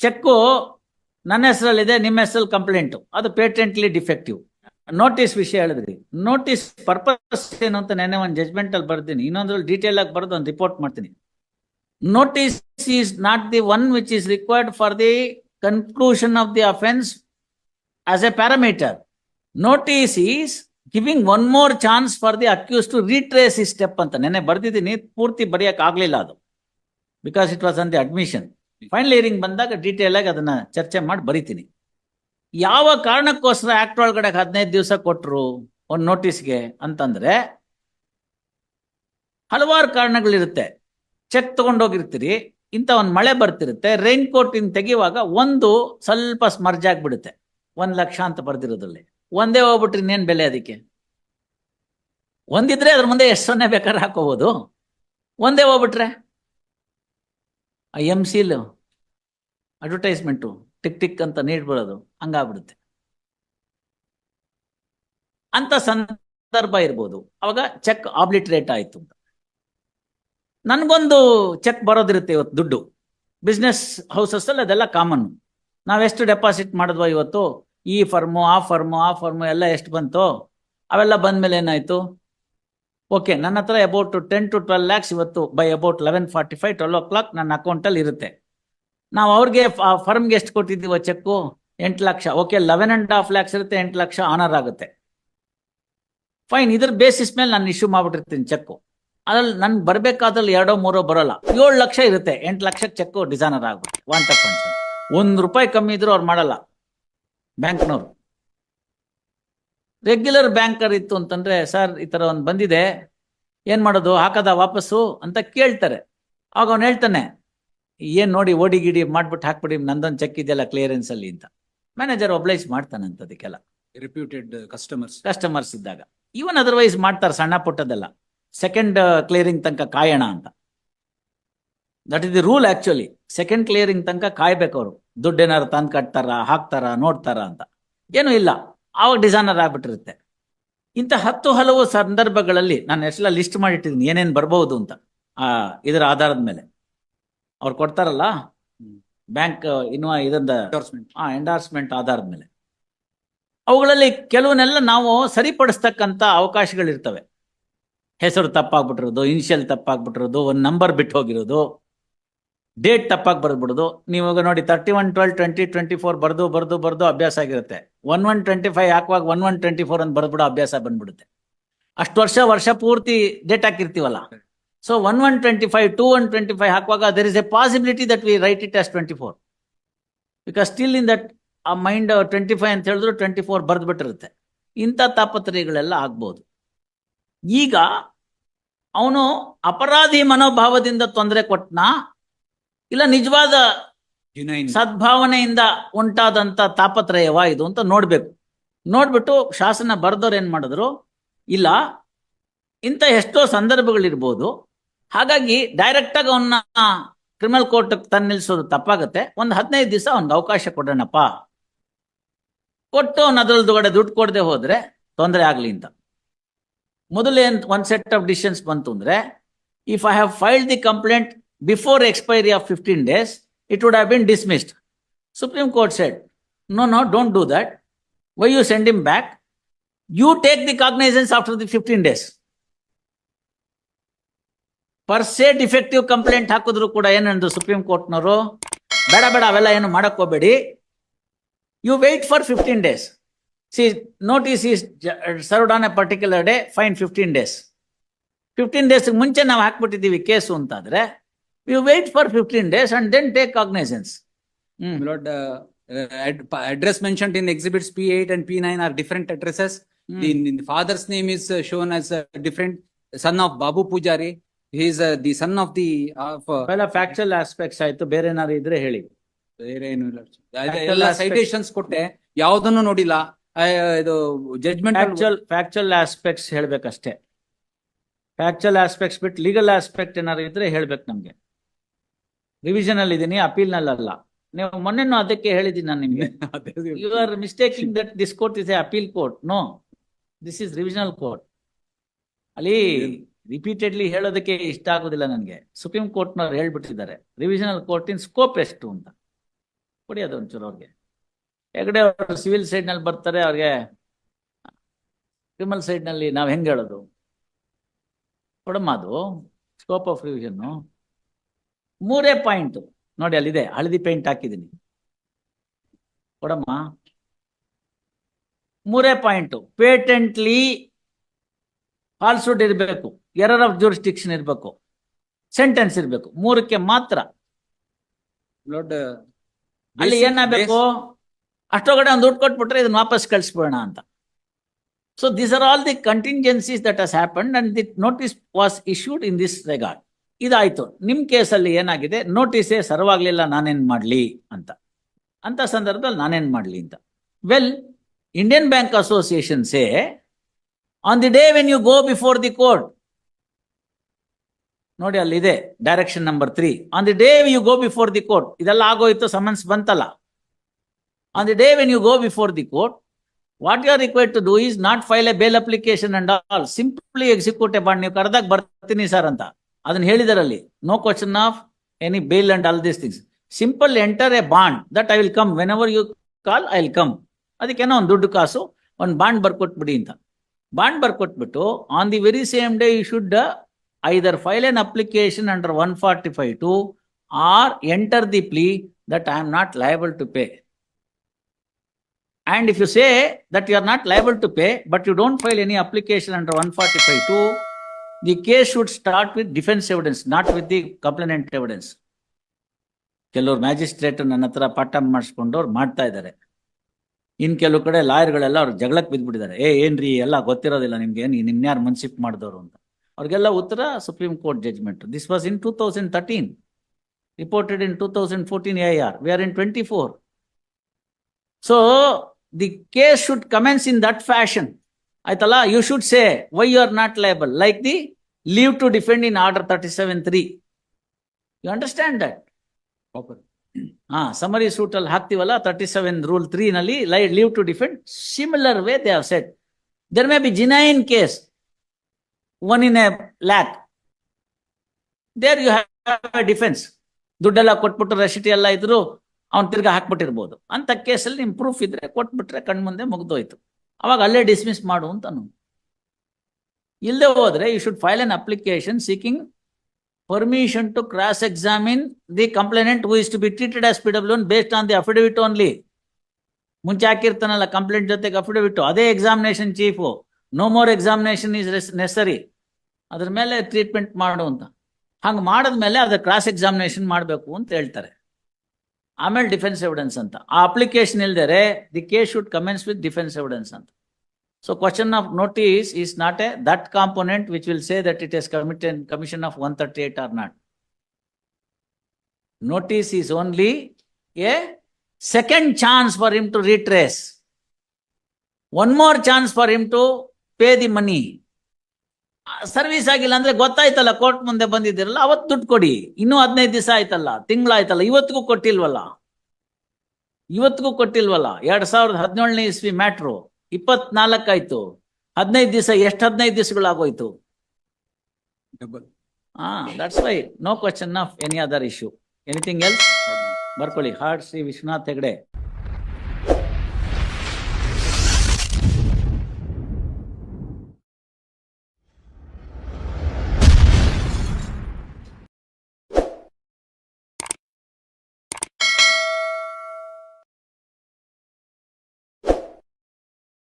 Cheque ನನ್ನ ಹೆಸರಲ್ಲಿದೆ, ನಿಮ್ಮ ಹೆಸರಲ್ಲಿ ಕಂಪ್ಲೇಂಟು, ಅದು ಪೇಟೆಂಟ್ಲಿ ಡಿಫೆಕ್ಟಿವ್. ನೋಟಿಸ್ ವಿಷಯ ಹೇಳಿದ್ರಿ, ನೋಟಿಸ್ ಪರ್ಪಸ್ ಏನು ಅಂತ ನೆನ್ನೆ ಒಂದು ಜಜ್ಮೆಂಟ್ ಅಲ್ಲಿ ಬರ್ತೀನಿ, ಇನ್ನೊಂದ್ರಲ್ಲಿ ಡೀಟೇಲ್ ಆಗಿ ಬರೆದು ಒಂದು ರಿಪೋರ್ಟ್ ಮಾಡ್ತೀನಿ. Notice is not the one which is required for the conclusion of the offence as a parameter. Notice is giving one more chance for the accuse to retrace ಈ step ಅಂತ ನೆನ್ನೆ ಬರ್ದಿದ್ದೀನಿ. ಪೂರ್ತಿ ಬರೆಯಕ್ ಆಗ್ಲಿಲ್ಲ ಅದು, because it was on the admission. Final hearing ಬಂದಾಗ detail ಆಗಿ ಅದನ್ನ ಚರ್ಚೆ ಮಾಡಿ ಬರಿತೀನಿ. ಯಾವ ಕಾರಣಕ್ಕೋಸ್ಕರ ಆಕ್ಟ್ ಒಳಗಡೆ 15 ದಿವಸ ಕೊಟ್ರು ಒಂದು ನೋಟಿಸ್ಗೆ ಅಂತಂದ್ರೆ ಹಲವಾರು ಕಾರಣಗಳಿರುತ್ತೆ. ಚೆಕ್ ತಗೊಂಡೋಗಿರ್ತೀರಿ, ಇಂಥ ಒಂದು ಮಳೆ ಬರ್ತಿರುತ್ತೆ, ರೈನ್ ಕೋಟ್ ಇನ್ ತೆಗೆಯುವಾಗ ಒಂದು ಸ್ವಲ್ಪ ಸ್ಮರ್ಜ್ ಆಗ್ಬಿಡುತ್ತೆ, 1 ಲಕ್ಷ ಅಂತ ಬರ್ದಿರೋದ್ರಲ್ಲಿ ಒಂದೇ ಹೋಗ್ಬಿಟ್ರಿ, ಇನ್ನೇನ್ ಬೆಲೆ ಅದಕ್ಕೆ? ಒಂದಿದ್ರೆ ಅದ್ರ ಮುಂದೆ ಎಷ್ಟು ಸೊನ್ನೆ ಬೇಕಾದ್ರೆ ಹಾಕೋಬಹುದು, ಒಂದೇ ಹೋಗ್ಬಿಟ್ರೆ MC ಅಡ್ವರ್ಟೈಸ್ಮೆಂಟು ಟಿಕ್ ಟಿಕ್ ಅಂತ ನೀಡ್ಬಿಡೋದು ಹಂಗಾಗ್ಬಿಡುತ್ತೆ. ಅಂತ ಸಂದರ್ಭ ಇರ್ಬೋದು. ಅವಾಗ ಚೆಕ್ ಆಬ್ಲಿಟ್ರೇಟ್ ಆಯ್ತು ಅಂತ. ನನ್ಗೊಂದು ಚೆಕ್ ಬರೋದಿರುತ್ತೆ ಇವತ್ತು, ದುಡ್ಡು ಬಿಸ್ನೆಸ್ ಹೌಸಸ್ ಅಲ್ಲಿ ಅದೆಲ್ಲ ಕಾಮನ್. ನಾವೆಷ್ಟು ಡೆಪಾಸಿಟ್ ಮಾಡಿದ್ವ ಇವತ್ತು, ಈ ಫರ್ಮು ಆ ಫರ್ಮು ಎಲ್ಲ ಎಷ್ಟು ಬಂತು, ಅವೆಲ್ಲ ಬಂದ್ಮೇಲೆ ಏನಾಯ್ತು, ಓಕೆ ನನ್ನ ಹತ್ರ ಅಬೌಟ್ 10 to 12 lakhs ಇವತ್ತು ಬೈ ಅಬೌಟ್ 11:45 12 o'clock ನನ್ನ ಅಕೌಂಟಲ್ಲಿ ಇರುತ್ತೆ. ನಾವು ಅವ್ರಿಗೆ ಫರ್ಮ್ಗೆ ಎಷ್ಟು ಕೊಟ್ಟಿದ್ದೀವ ಚೆಕ್ಕು, 8 ಲಕ್ಷ. ಓಕೆ 11.5 lakhs ಇರುತ್ತೆ, 8 ಲಕ್ಷ ಆನರ್ ಆಗುತ್ತೆ, ಫೈನ್. ಇದ್ರ ಬೇಸಿಸ್ ಮೇಲೆ ನಾನು ಇಶ್ಯೂ ಮಾಡ್ಬಿಟ್ಟಿರ್ತೀನಿ ಚೆಕ್ಕು. ಅದ್ರಲ್ಲಿ ನನ್ಗೆ ಬರ್ಬೇಕಾದ್ರಲ್ಲಿ 2-3 ಬರೋಲ್ಲ, 7 ಲಕ್ಷ ಇರುತ್ತೆ, 8 ಲಕ್ಷಕ್ಕೆ ಚೆಕ್ಕು ಡಿಸಾನರ್ ಆಗ್ಬಿಡುತ್ತೆ. ವಾಂಟ್ ಆಫ್ ಫಂಡ್ಸ್ ₹1 ಕಮ್ಮಿ ಇದ್ರು ಅವ್ರು ಮಾಡಲ್ಲ ಬ್ಯಾಂಕ್ನವ್ರು. ರೆಗ್ಯುಲರ್ ಬ್ಯಾಂಕರ್ ಇತ್ತು ಅಂತಂದ್ರೆ, ಸರ್ ಈ ತರ ಒಂದು ಬಂದಿದೆ, ಏನ್ ಮಾಡೋದು, ಹಾಕದ ವಾಪಸ್ಸು ಅಂತ ಕೇಳ್ತಾರೆ. ಆಗ ಅವ್ನು ಹೇಳ್ತಾನೆ, ಏನ್ ನೋಡಿ ಓಡಿ ಗಿಡಿ ಮಾಡ್ಬಿಟ್ಟು ಹಾಕ್ಬಿಡಿ, ನಂದೊಂದು ಚೆಕ್ ಇದೆಯಲ್ಲ ಕ್ಲಿಯರೆನ್ಸ್ ಅಲ್ಲಿ ಅಂತ. ಮ್ಯಾನೇಜರ್ ಒಬ್ಲೈಸ್ ಮಾಡ್ತಾನೆ ಅಂತದಕ್ಕೆಲ್ಲ, ರಿಪ್ಯೂಟೆಡ್ ಕಸ್ಟಮರ್ಸ್ ಇದ್ದಾಗ. ಈವನ್ ಅದರ್ವೈಸ್ ಮಾಡ್ತಾರೆ ಸಣ್ಣ ಪುಟ್ಟದೆಲ್ಲ, ಸೆಕೆಂಡ್ ಕ್ಲಿಯರಿಂಗ್ ತನಕ ಕಾಯೋಣ ಅಂತ. That is the rule actually. Second clearing ತನಕ ಕಾಯ್ಬೇಕು ಅವರು, ದುಡ್ಡೇನಾರು ತಂದು ಕಟ್ತಾರ, ಹಾಕ್ತಾರ, ನೋಡ್ತಾರ ಅಂತ. ಏನೂ ಇಲ್ಲ, ಆವಾಗ ಡಿಸಾನರ್ ಆಗ್ಬಿಟ್ಟಿರುತ್ತೆ. ಇಂಥ 10 ಹಲವು ಸಂದರ್ಭಗಳಲ್ಲಿ ನಾನು ಎಷ್ಟೆಲ್ಲ ಲಿಸ್ಟ್ ಮಾಡಿಟ್ಟಿದ್ದೀನಿ ಏನೇನು ಬರ್ಬಹುದು ಅಂತ. ಇದರ ಆಧಾರದ ಮೇಲೆ ಅವ್ರು ಕೊಡ್ತಾರಲ್ಲ ಬ್ಯಾಂಕ್ ಇದೊಂದು ಎಂಡಾರ್ಸ್ಮೆಂಟ್ ಆಧಾರದ ಮೇಲೆ, ಅವುಗಳಲ್ಲಿ ಕೆಲವನ್ನೆಲ್ಲ ನಾವು ಸರಿಪಡಿಸ್ತಕ್ಕಂಥ ಅವಕಾಶಗಳಿರ್ತವೆ. ಹೆಸರು ತಪ್ಪಾಗ್ಬಿಟ್ಟಿರೋದು, ಇನಿಷಿಯಲ್ ತಪ್ಪಾಗ್ಬಿಟ್ಟಿರೋದು, ಒಂದು ನಂಬರ್ ಬಿಟ್ಟು ಹೋಗಿರೋದು, ಡೇಟ್ ತಪ್ಪಾಗಿ ಬರ್ಬಿಡೋದು. ನೀವಾಗ ನೋಡಿ 31/12/2024 ಬರ್ದು ಅಭ್ಯಾಸ ಆಗಿರುತ್ತೆ. 11/25 ಹಾಕುವಾಗ 11/24 ಅಂತ ಬರ್ಬಿಡೋ ಅಭ್ಯಾಸ ಬಂದ್ಬಿಡುತ್ತೆ. ಅಷ್ಟು ವರ್ಷ ಪೂರ್ತಿ ಡೇಟ್ ಹಾಕಿರ್ತೀವಲ್ಲ. ಸೊ 11/25 21/25 ಹಾಕುವಾಗ there is a possibility that we write it as 24, because still in that ಆ ಮೈಂಡ್ 25 ಅಂತ ಹೇಳಿದ್ರು 24 ಬರ್ದ್ಬಿಟ್ಟಿರುತ್ತೆ. ಇಂಥ ತಾಪತ್ರಯಗಳೆಲ್ಲ ಆಗ್ಬೋದು. ಈಗ ಅವನು ಅಪರಾಧಿ ಮನೋಭಾವದಿಂದ ತೊಂದರೆ ಕೊಟ್ಟನಾ, ಇಲ್ಲ ನಿಜವಾದ ಸದ್ಭಾವನೆಯಿಂದ ಉಂಟಾದಂತ ತಾಪತ್ರಯವಾ ಇದು ಅಂತ ನೋಡ್ಬೇಕು. ನೋಡ್ಬಿಟ್ಟು ಶಾಸನ ಬರ್ದವ್ರು ಏನ್ ಮಾಡಿದ್ರು, ಇಲ್ಲ ಇಂಥ ಎಷ್ಟೋ ಸಂದರ್ಭಗಳಿರ್ಬೋದು, ಹಾಗಾಗಿ ಡೈರೆಕ್ಟ್ ಆಗಿ ಅವನ್ನ ಕ್ರಿಮಿನಲ್ ಕೋರ್ಟ್ ತಂದು ನಿಲ್ಸೋದು ತಪ್ಪಾಗತ್ತೆ, ಒಂದು 15 ದಿವಸ ಅವ್ನಿಗೆ ಅವಕಾಶ ಕೊಡೋಣಪ್ಪ, ಕೊಟ್ಟು ಅವ್ನು ಅದ್ರಲ್ದುಗಡೆ ದುಡ್ಡು ಕೊಡದೆ ಹೋದ್ರೆ ತೊಂದರೆ ಆಗ್ಲಿ ಅಂತ. ಮೊದಲೇ ಒಂದು ಸೆಟ್ ಆಫ್ ಡಿಸಿಷನ್ಸ್ ಬಂತು ಅಂದ್ರೆ, if I have filed the complaint before expiry of 15 days, it would have been dismissed. Supreme Court said, no, don't do that. Why you send him back? You take the cognizance after the 15 days. Per se defective complaint ಹಾಕಿದ್ರು ಕೂಡ ಏನಂದ್ರು supreme ಕೋರ್ಟ್ನವರು, ಬೇಡ ಅವೆಲ್ಲ ಏನು ಮಾಡಕ್ ಹೋಗ್ಬೇಡಿ, you wait for 15 days. See, notice is served on a particular day, fine 15 days. 15 days ಮುಂಚೆ ನಾವು ಹಾಕ್ಬಿಟ್ಟಿದ್ದೀವಿ ಕೇಸು ಅಂತಾದ್ರೆ, you wait for 15 days and then take cognizance. Lord, address mentioned in exhibits P8 and P9 are different addresses. The father's name is shown as different. Son of Babu Pujari, he is the son of the factual aspects ಆಯ್ತು. ಬೇರೆ ಏನಾದ್ರು ಇದ್ರೆ ಹೇಳಿ. ಬೇರೆ ಏನು ಇಲ್ಲ, ಎಲ್ಲ citations ಕೊಟ್ಟೆ, ಯಾವುದನ್ನು ನೋಡಿಲ್ಲ. ಇದು ಜಡ್ಜ್ಮೆಂಟ್ ಫ್ಯಾಕ್ಚುಯಲ್ ಆಸ್ಪೆಕ್ಟ್ಸ್ ಹೇಳ್ಬೇಕಷ್ಟೇ. ಫ್ಯಾಕ್ಚುಯಲ್ ಆಸ್ಪೆಕ್ಟ್ಸ್ ಬಿಟ್ಟು ಲೀಗಲ್ ಆಸ್ಪೆಕ್ಟ್ ಏನಾದ್ರು ಇದ್ರೆ ಹೇಳ್ಬೇಕು ನಮ್ಗೆ. ರಿವಿಷನ್ ಅಲ್ಲಿ ಇದೀನಿ, ಅಪೀಲ್ ನಲ್ಲ. ನೀವು ಮೊನ್ನೆನೂ ಅದಕ್ಕೆ ಹೇಳಿದ್ದೀನಿ ನಾನು ನಿಮ್ಗೆ, you are mistaking that this court is a appeal court. No, this is revisional court. ಅಲ್ಲಿ ರಿಪೀಟೆಡ್ಲಿ ಹೇಳೋದಕ್ಕೆ ಇಷ್ಟ ಆಗೋದಿಲ್ಲ ನನಗೆ. ಸುಪ್ರೀಂ ಕೋರ್ಟ್ನವ್ರು ಹೇಳ್ಬಿಟ್ಟಿದ್ದಾರೆ ರಿವಿಷನಲ್ ಕೋರ್ಟ್ ಇನ್ ಸ್ಕೋಪ್ ಎಷ್ಟು ಅಂತ. ಕೊಡಿ ಅದು ಒಂಚೂರು ಅವ್ರಿಗೆ. ಹೆಗಡೆ ಅವರು ಸಿವಿಲ್ ಸೈಡ್ ನಲ್ಲಿ ಬರ್ತಾರೆ, ಅವ್ರಿಗೆ ಕ್ರಿಮಿನಲ್ ಸೈಡ್ ನಲ್ಲಿ ನಾವ್ ಹೆಂಗ್ ಹೇಳೋದು? ಕೊಡಮ್ಮ ಅದು ಸ್ಕೋಪ್ ಆಫ್ ರಿವಿಷನ್. 3 ಪಾಯಿಂಟ್ ನೋಡಿ, ಅಲ್ಲಿದೆ, ಹಳದಿ ಪೇಂಟ್ ಹಾಕಿದ್ದೀನಿ, ಕೊಡಮ್ಮ. 3 ಪಾಯಿಂಟ್. ಪೇಟೆಂಟ್ಲಿ ಫಾಲ್ಸ್ಹುಡ್ ಇರಬೇಕು, ಎರರ್ ಆಫ್ ಜೂರಿಸ್ಡಿಕ್ಷನ್ ಇರಬೇಕು, ಸೆಂಟೆನ್ಸ್ ಇರಬೇಕು, 3ಕ್ಕೆ ಮಾತ್ರ. Lord, ಅಲ್ಲಿ ಏನಾಗಬೇಕು? ಅಷ್ಟೊಳಗಡೆ ಒಂದು ದುಡ್ಡು ಕೊಟ್ಬಿಟ್ರೆ ಇದನ್ನ ವಾಪಸ್ ಕಳಿಸ್ಬೋಣ ಅಂತ. So these are all the contingencies that has happened and the notice was issued in this regard. ಇದಾಯ್ತು. ನಿಮ್ ಕೇಸಲ್ಲಿ ಏನಾಗಿದೆ? ನೋಟಿಸೇ ಸರ್ವಾಗ್ಲಿಲ್ಲ, ನಾನೇನ್ ಮಾಡ್ಲಿ ಅಂತ ಸಂದರ್ಭದಲ್ಲಿ ನಾನೇನ್ ಮಾಡ್ಲಿ ಅಂತ. Well, Indian bank association say on the day when you go before the court, ನೋಡಿ ಅಲ್ಲಿದೆ direction number 3, on the day you go before the court. ಇದೆಲ್ಲ ಆಗೋಯ್ತು, ಸಮನ್ಸ್ ಬಂತಲ್ಲ. On the day when you go before the court, what you are required to do is not file a bail application and all, simply execute a bond. ನೀವು ಕರೆದಾಗ ಬರ್ತೀನಿ sir ಅಂತ ಅದನ್ನ ಹೇಳಿದಾರಲ್ಲಿ, no question of any bail and all these things. Simple enter a bond that I will come whenever you call, I will come. ಅದಕ್ಕೇನೋ ಒಂದು ದುಡ್ಡು ಕಾಸು, ಒಂದು ಬಾಂಡ್ ಬರ್ಕೊಟ್ಬಿಡಿ ಅಂತ. ಬಾಂಡ್ ಬರ್ಕೊಟ್ಬಿಟ್ಟು on the very same day you should either file an application under 145(2) or enter the plea that I am not liable to pay. And if you say that you are not liable to pay, but you don't file any application under 145(2), the case should start with defense evidence, not with the complainant evidence. ಕೆಲವರು magistrate ನನ್ನ ಹತ್ರ ಪಾಠ ಮಾಡಿಸ್ಕೊಂಡವ್ರು ಮಾಡ್ತಾ ಇದ್ದಾರೆ. ಇನ್ ಕೆಲವು ಕಡೆ ಲಾಯರ್ಗಳೆಲ್ಲ ಅವ್ರು ಜಗಳಕ್ಕೆ ಬಿದ್ದ್ಬಿಟ್ಟಿದ್ದಾರೆ. ಏನ್ರಿ ಎಲ್ಲ ಗೊತ್ತಿರೋದಿಲ್ಲ ನಿಮ್ಗೆ, ನಿಮ್ನ್ಯಾರು ಮನ್ಸಿಪ್ ಮಾಡಿದವರು ಅಂತ. ಅವ್ರಿಗೆಲ್ಲ ಉತ್ತರ Supreme Court judgment. This was in 2013, reported in 2014 AIR. We are in 24. So the case should commence in that fashion. Aitala, you should say why you are not liable, like the leave to defend in order 37(3). You understand that? proper. Summary suit ಅಲ್ಲಿ ಹಾಕ್ತಿವಲ್ಲ 37 rule 3 ನಲ್ಲಿ leave to defend. Similar way they have said there may be genuine case, 1 in a lakh. There you have a defense. ದುಡ್ಡೆಲ್ಲ ಕೊಟ್ಬಿಟ್ಟು ರೆಸಿಟಿ ಎಲ್ಲ ಇದ್ರು ಅವ್ನು ತಿರ್ಗಾ ಹಾಕ್ಬಿಟ್ಟಿರ್ಬೋದು. ಅಂತ ಕೇಸಲ್ಲಿ ನಿಮ್ ಪ್ರೂಫ್ ಇದ್ರೆ ಕೊಟ್ಬಿಟ್ರೆ ಕಣ್ಮುಂದೆ ಮುಗ್ದೋಯ್ತು. ಅವಾಗ ಅಲ್ಲೇ ಡಿಸ್ಮಿಸ್ ಮಾಡು ಅಂತಾನು. ಇಲ್ಲದೆ ಹೋದ್ರೆ you should file an application seeking permission to cross examine the complainant who is to be treated as PW based on the affidavit only. ಮುಂಚೆ ಹಾಕಿರ್ತಾನಲ್ಲ ಕಂಪ್ಲೇಂಟ್ ಜೊತೆಗೆ ಅಫಿಡವಿಟ್, ಅದೇ examination chief. No more examination is necessary. ಅದ್ರ ಮೇಲೆ treatment ಮಾಡು ಅಂತ. ಹಂಗೆ ಮಾಡಿದ್ಮೇಲೆ ಅದ್ರ ಕ್ರಾಸ್ ಎಕ್ಸಾಮಿನೇಷನ್ ಮಾಡಬೇಕು ಅಂತ ಹೇಳ್ತಾರೆ. ಆಮೇಲೆ ಡಿಫೆನ್ಸ್ ಎವಿಡೆನ್ಸ್ ಅಂತ. ಆ ಅಪ್ಲಿಕೇಶನ್ ಇಲ್ದರೆ the case should commence with defence evidence ಅಂತ. So question of notice is not a that component which will say that it is commission of 138 or not. Notice is only a second chance for him to retrace. One more chance for him to pay the money. Service ಆಗಿಲ್ಲ ಅಂದ್ರೆ ಗೊತ್ತಾಯ್ತಲ್ಲ, court ಮುಂದೆ ಬಂದಿದ್ದೀರಲ್ಲ, ಅವತ್ತು ದುಡ್ಡು ಕೊಡಿ. ಇನ್ನೂ 15 ದಿವಸ ಆಯ್ತಲ್ಲ, ತಿಂಗಳಾಯ್ತಲ್ಲ, ಇವತ್ತಿಗೂ ಕೊಟ್ಟಿಲ್ವಲ್ಲ. 2017 ಇಸ್ವಿ ಮ್ಯಾಟ್ರು 24 ಆಯ್ತು. 15 ದಿವಸ, ಎಷ್ಟು 15 ದಿವಸಗಳಾಗೋಯ್ತು. Double. That's why no question of any other issue. Anything else ಬರ್ಕೊಳ್ಳಿ. ಹಾರ್ಟ್ ಶ್ರೀ ವಿಶ್ವನಾಥ್ ಹೆಗಡೆ.